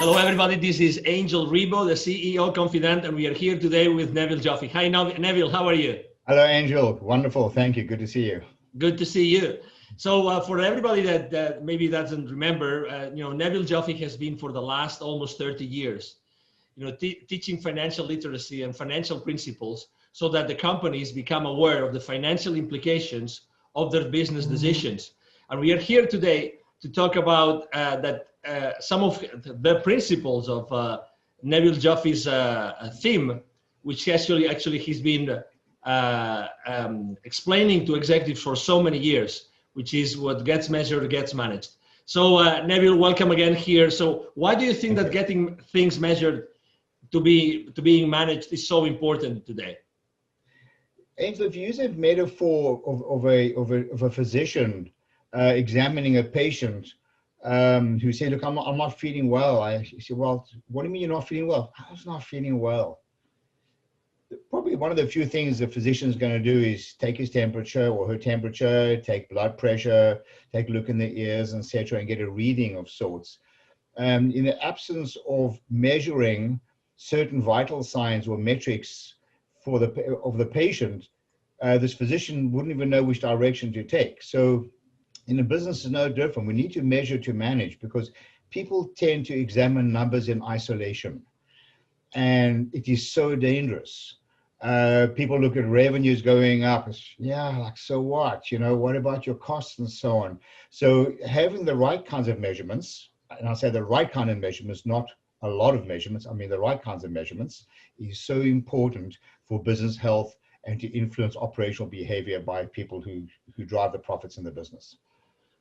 Hello, everybody. This is Angel Rebo, the CEO Confident, and we are here today with Neville Joffe. Hi, Neville. How are you? Hello, Angel. Wonderful. Thank you. Good to see you. Good to see you. So for everybody that maybe doesn't remember, Neville Joffe has been for the last almost 30 years, teaching financial literacy and financial principles so that the companies become aware of the financial implications of their business decisions. And we are here today to talk about some of the principles of Neville Joffe's theme, which actually he's been explaining to executives for so many years, which is what gets measured gets managed. So Neville, welcome again here. So why do you think that getting things measured to being managed is so important today? Angel, if you use a metaphor of a physician examining a patient who say, look, I'm not feeling well. I say, well, what do you mean you're not feeling well? I was not feeling well. Probably one of the few things the physician is going to do is take his temperature or her temperature, take blood pressure, take a look in the ears, etc., and get a reading of sorts. In the absence of measuring certain vital signs or metrics of the patient, this physician wouldn't even know which direction to take. So in a business, is no different. We need to measure to manage, because people tend to examine numbers in isolation, and it is so dangerous. People look at revenues going up. Yeah, like, so what? What about your costs and so on? So having the right kinds of measurements, and I say the right kind of measurements, not a lot of measurements, I mean the right kinds of measurements, is so important for business health and to influence operational behavior by people who drive the profits in the business.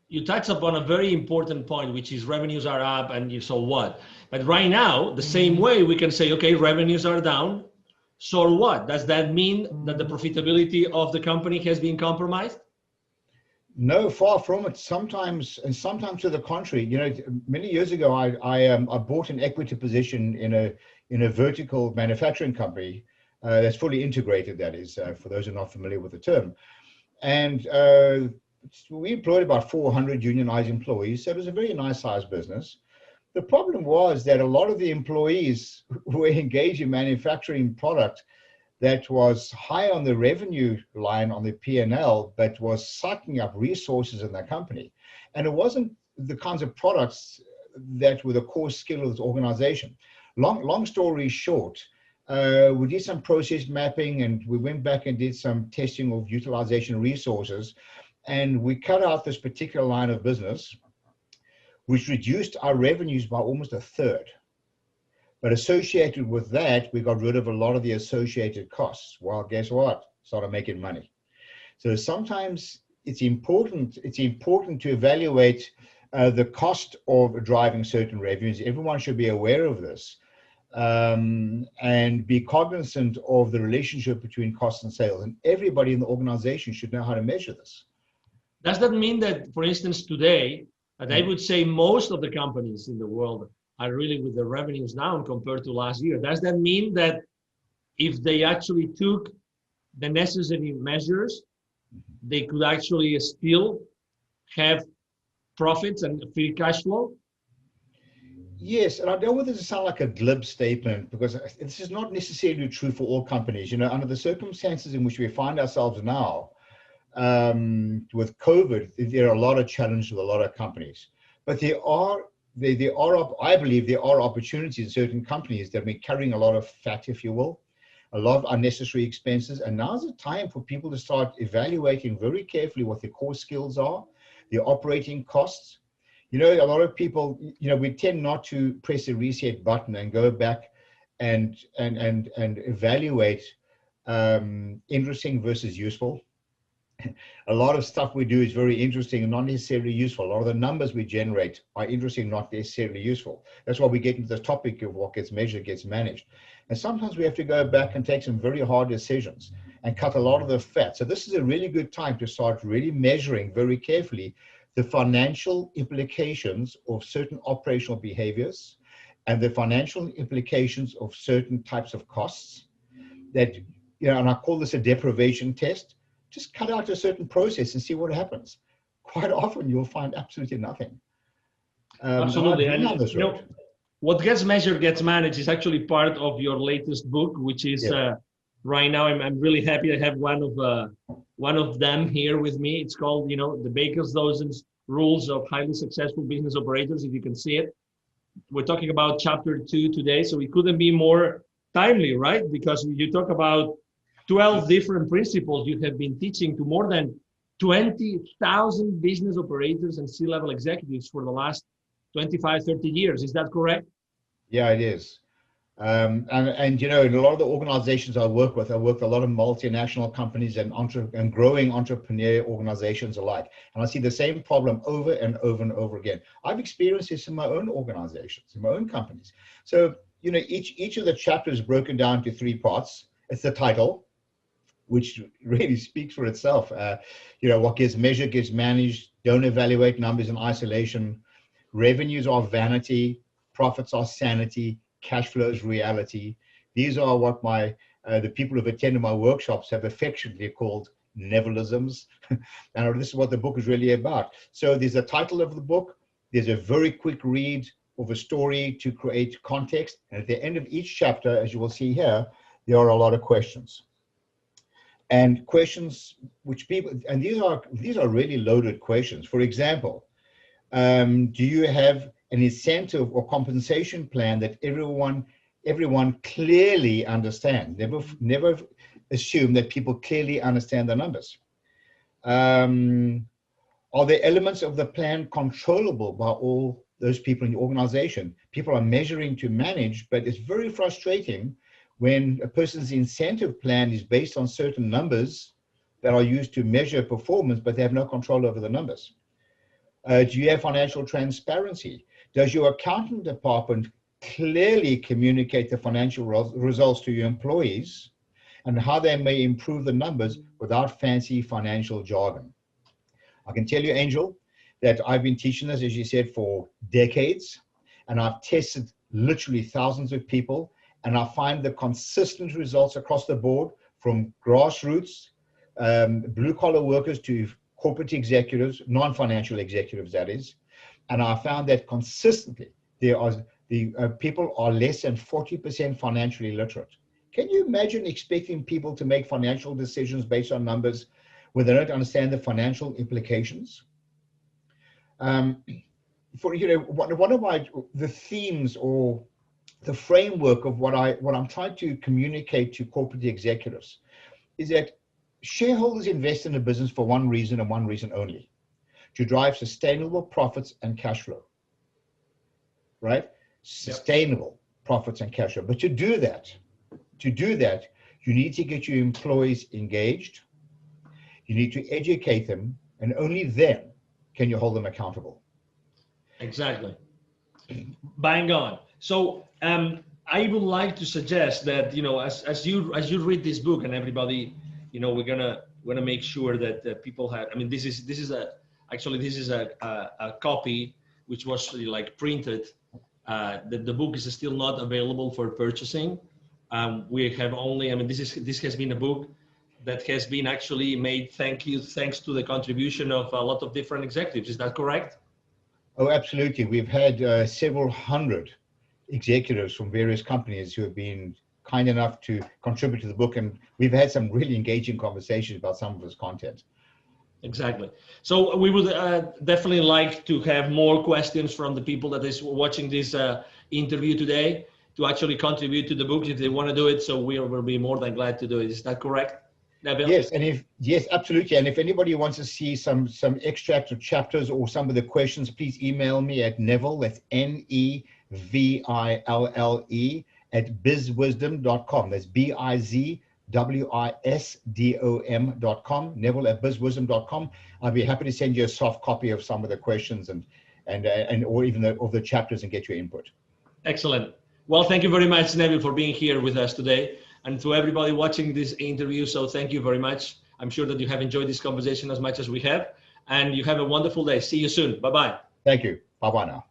You touched upon a very important point, which is revenues are up and so what? But right now, the same way we can say, okay, revenues are down. So what? Does that mean that the profitability of the company has been compromised? No, far from it. Sometimes to the contrary. Many years ago, I bought an equity position in a vertical manufacturing company that's fully integrated. That is, for those who are not familiar with the term, and we employed about 400 unionized employees. So it was a very nice sized business. The problem was that a lot of the employees were engaged in manufacturing product that was high on the revenue line on the P&L, but was sucking up resources in the company. And it wasn't the kinds of products that were the core skill of this organization. Long story short, we did some process mapping, and we went back and did some testing of utilization resources, and we cut out this particular line of business, which reduced our revenues by almost a third. But associated with that, we got rid of a lot of the associated costs. Well, guess what? Started making money. So sometimes it's important to evaluate the cost of driving certain revenues. Everyone should be aware of this, and be cognizant of the relationship between cost and sales. And everybody in the organization should know how to measure this. Does that mean that, for instance, today, I would say most of the companies in the world are really with the revenues down compared to last year? Does that mean that if they actually took the necessary measures, they could actually still have profits and free cash flow? Yes, and I don't want this to sound like a glib statement, because this is not necessarily true for all companies. Under the circumstances in which we find ourselves now, with COVID, there are a lot of challenges with a lot of companies. But I believe there are opportunities in certain companies that have been carrying a lot of fat, if you will, a lot of unnecessary expenses. And now's the time for people to start evaluating very carefully what their core skills are, their operating costs. A lot of people, we tend not to press the reset button and go back and evaluate interesting versus useful. A lot of stuff we do is very interesting and not necessarily useful. A lot of the numbers we generate are interesting, not necessarily useful. That's why we get into the topic of what gets measured gets managed. And sometimes we have to go back and take some very hard decisions and cut a lot of the fat. So this is a really good time to start really measuring very carefully the financial implications of certain operational behaviors and the financial implications of certain types of costs that, and I call this a deprivation test. Just cut out a certain process and see what happens. Quite often you'll find absolutely nothing. Absolutely. And what gets measured gets managed is actually part of your latest book, which is right now. I'm really happy I have one of them here with me. It's called, the Baker's Dozen's Rules of Highly Successful Business Operators. If you can see it, we're talking about chapter 2 today, so it couldn't be more timely, right? Because you talk about 12 different principles you have been teaching to more than 20,000 business operators and C-level executives for the last 25, 30 years. Is that correct? Yeah, it is. And in a lot of the organizations I work with a lot of multinational companies and growing entrepreneur organizations alike. And I see the same problem over and over and over again. I've experienced this in my own organizations, in my own companies. So, each of the chapters is broken down to 3 parts. It's the title, which really speaks for itself. What gets measured gets managed. Don't evaluate numbers in isolation. Revenues are vanity. Profits are sanity. Cash flow is reality. These are what the people who've attended my workshops have affectionately called Nevilisms. And this is what the book is really about. So there's a title of the book. There's a very quick read of a story to create context. And at the end of each chapter, as you will see here, there are a lot of questions. And questions which these are really loaded questions. For example, do you have an incentive or compensation plan that everyone clearly understands? Never assume that people clearly understand the numbers. Are there elements of the plan controllable by all those people in the organization? People are measuring to manage, but it's very frustrating when a person's incentive plan is based on certain numbers that are used to measure performance, but they have no control over the numbers. Do you have financial transparency? Does your accounting department clearly communicate the financial results to your employees and how they may improve the numbers without fancy financial jargon? I can tell you, Angel, that I've been teaching this, as you said, for decades, and I've tested literally thousands of people, and I find the consistent results across the board, from grassroots, blue-collar workers to corporate executives, non-financial executives, that is. And I found that consistently people are less than 40% financially literate. Can you imagine expecting people to make financial decisions based on numbers when they don't understand the financial implications? One of the themes or the framework of what I'm trying to communicate to corporate executives is that shareholders invest in a business for one reason and one reason only: to drive sustainable profits and cash flow, right? Sustainable profits and cash flow. But to do that, you need to get your employees engaged. You need to educate them, and only then can you hold them accountable. Exactly. Bang on. So I would like to suggest that, as you read this book, and everybody, we're gonna make sure that people have. I mean, this is a copy which was like printed. The book is still not available for purchasing. We have only. I mean, this has been a book that has been actually made thanks to the contribution of a lot of different executives. Is that correct? Oh, absolutely. We've had several hundred executives from various companies who have been kind enough to contribute to the book, and we've had some really engaging conversations about some of its content. Exactly. So we would definitely like to have more questions from the people that is watching this interview today to actually contribute to the book if they want to do it. So we will be more than glad to do it. Is that correct, Neville? Yes, absolutely. And if anybody wants to see some extracts of chapters or some of the questions, please email me at Neville, that's Neville at bizwisdom.com. That's bizwisdom.com, Neville at bizwisdom.com. I'll be happy to send you a soft copy of some of the questions and or even of the chapters and get your input. Excellent. Well, thank you very much, Neville, for being here with us today, and to everybody watching this interview. So thank you very much. I'm sure that you have enjoyed this conversation as much as we have, and you have a wonderful day. See you soon. Bye-bye. Thank you. Bye-bye now.